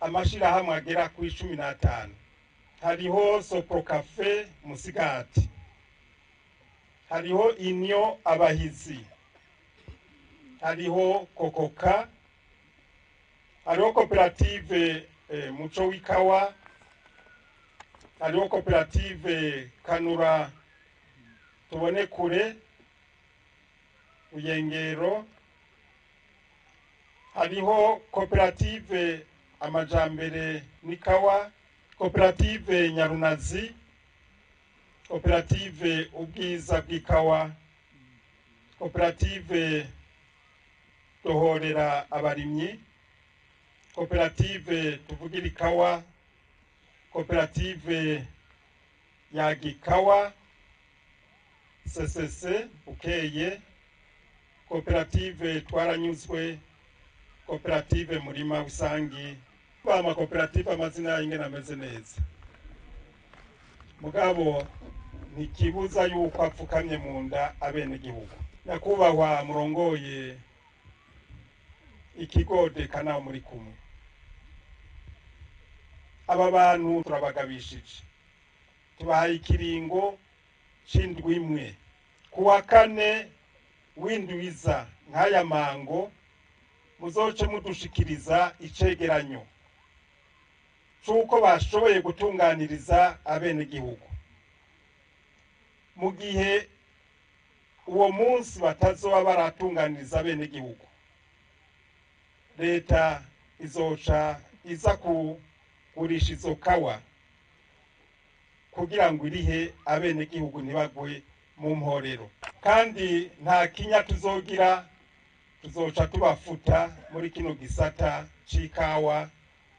amashirahamwe agera ku 15. Hariho Soprocafe Musigati, hariho Inyo Abahizi, hariho Kokoka, hariho koperative Muco w'Ikawa, hariho koperative Kanura Tubone Kure Uyengero, hariho koperative Amajambere n'Ikawa, koperative Nyarunazi, koperative Ubwiza bw'Ikawa, koperative Dohorera Abarimyi, koperative Tuvugira Ikawa, koperative Yagikawa, CCC Bukeye, koperative Twaranyuzwe, koperative Murima Usangi. Bama koperative amazina y'ingena ameze neza, mugabo ntikibuza yuko apfukamye mu nda abene gihugu. Nyakubahwa murongoye ikigode kana muri kumwe, aba bantu turabagabishije, tubahaye ikiringo c'indwi imwe. Kuwa 4 w'indwiza nk'aya mango muzoce mudushikiriza icegeranyo c'uko bashoboye gutunganiriza abene gihugu. Mu gihe uwo munsi batazoba baratunganiriza abene gihugu, leta izoca iza kugurisha izo kawa kugira ngo irihe abene gihugu ntibagwe mu mporero. Kandi nta kinya tuzogira, tuzoca tubafuta muri kino gisata c'ikawa.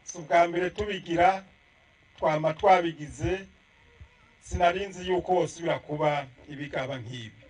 Si ubwa mbere tubigira, twama twabigize, sinarinzi yuko wosubira kuba ibigaba nk'ibi.